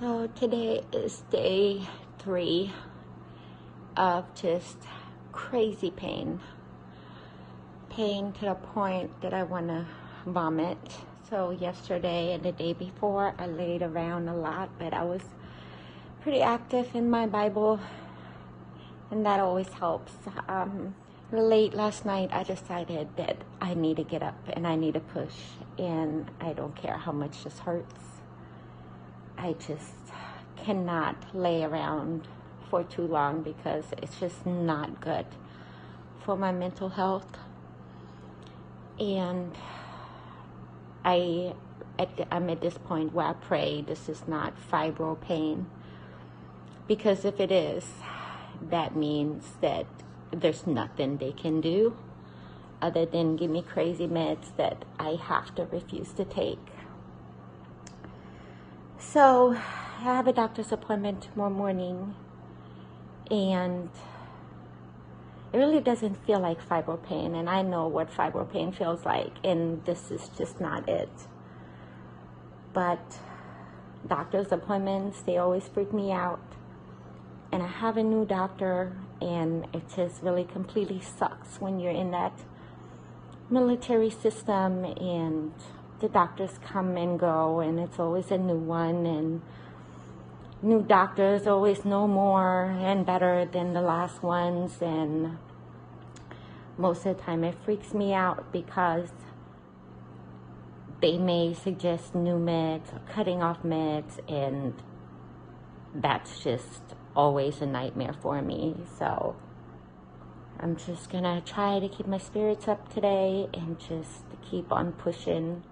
So today is day 3 of just crazy pain. Pain to the point that I want to vomit. So yesterday and the day before, I laid around a lot, but I was pretty active in my Bible, and that always helps. Late last night, I decided that I need to get up and I need to push, and I don't care how much this hurts. I just cannot lay around for too long because it's just not good for my mental health. And I'm at this point where I pray this is not fibro pain, because if it is, that means that there's nothing they can do other than give me crazy meds that I have to refuse to take. So I have a doctor's appointment tomorrow morning, and it really doesn't feel like fibro pain, and I know what fibro pain feels like, and this is just not it. But doctor's appointments, they always freak me out, and I have a new doctor, and it just really completely sucks when you're in that military system and the doctors come and go, and it's always a new one, and new doctors always know more and better than the last ones, and most of the time it freaks me out because they may suggest new meds or cutting off meds, and that's just always a nightmare for me. So I'm just gonna try to keep my spirits up today and just keep on pushing.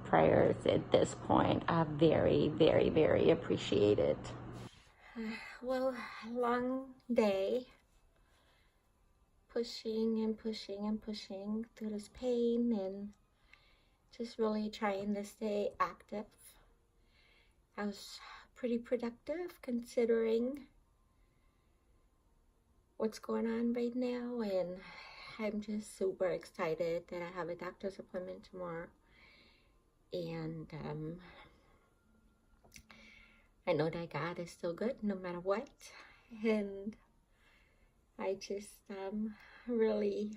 Prayers at this point are very, very, very appreciated. Well, long day, pushing and pushing and pushing through this pain, and just really trying to stay active. I was pretty productive considering what's going on right now, and I'm just super excited that I have a doctor's appointment tomorrow. And I know that God is still good no matter what, and I just really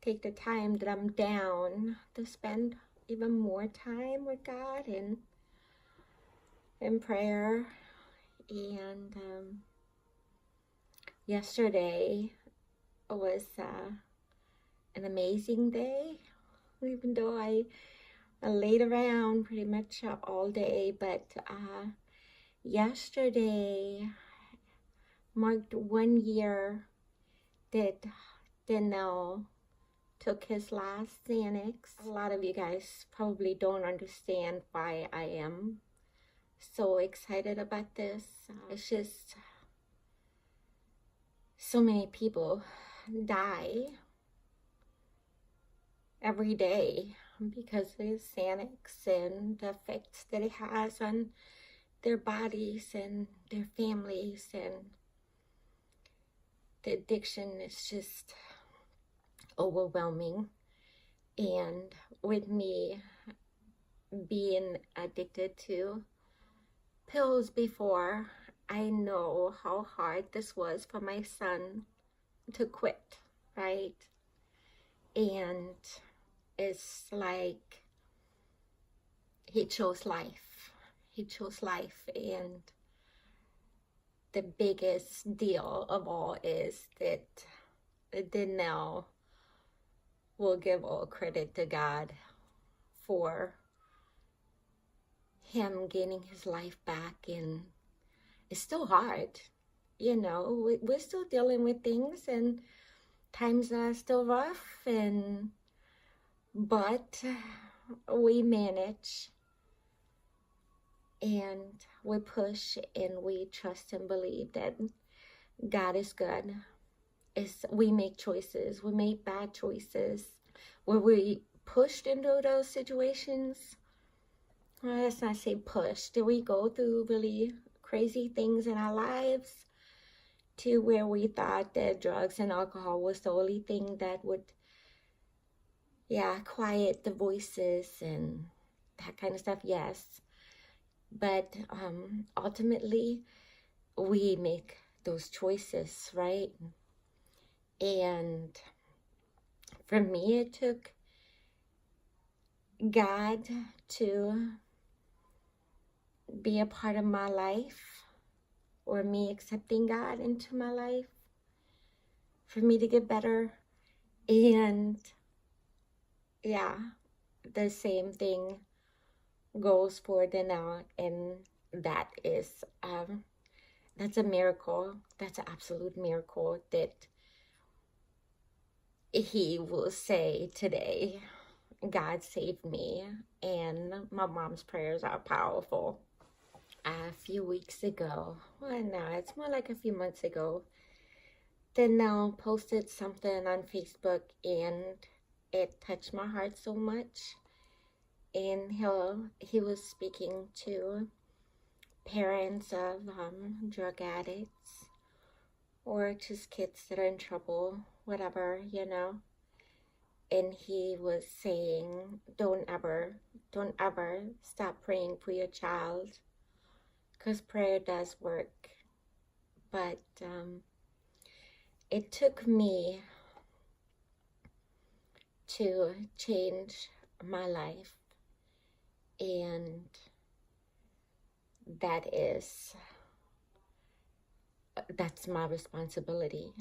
take the time that I'm down to spend even more time with God and in prayer. And yesterday was an amazing day, even though I laid around pretty much all day, but yesterday marked 1 year that Daniel took his last Xanax. A lot of you guys probably don't understand why I am so excited about this. It's just so many people die every day because of his Xanax and the effects that it has on their bodies and their families, and the addiction is just overwhelming. And with me being addicted to pills before, I know how hard this was for my son to quit, right? And it's like he chose life. He chose life, and the biggest deal of all is that Daniel will give all credit to God for him gaining his life back. And it's still hard, you know, we're still dealing with things, and times are still rough, but we manage, and we push, and we trust and believe that God is good. We make choices, we make bad choices, where we pushed into those situations. Let's not say pushed. Did we go through really crazy things in our lives to where we thought that drugs and alcohol was the only thing that would quiet the voices and that kind of stuff? Yes. But ultimately, we make those choices, right? And for me, it took God to be a part of my life, or me accepting God into my life, for me to get better. And yeah, the same thing goes for the now, and that is that's a miracle. That's an absolute miracle that he will say today, God saved me. And my mom's prayers are powerful. A few weeks ago, well, no, it's more like a few months ago, Danelle posted something on Facebook, and it touched my heart so much. And he was speaking to parents of drug addicts, or just kids that are in trouble, whatever, you know. And he was saying, don't ever stop praying for your child, because prayer does work. But it took me to change my life, and that's my responsibility.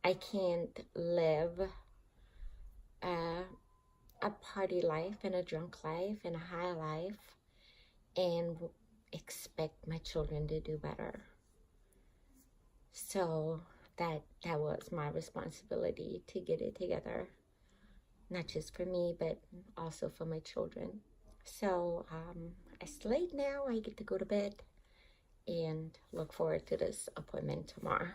I can't live a party life and a drunk life and a high life and expect my children to do better. So that was my responsibility, to get it together, not just for me, but also for my children. So it's late now. I get to go to bed and look forward to this appointment tomorrow.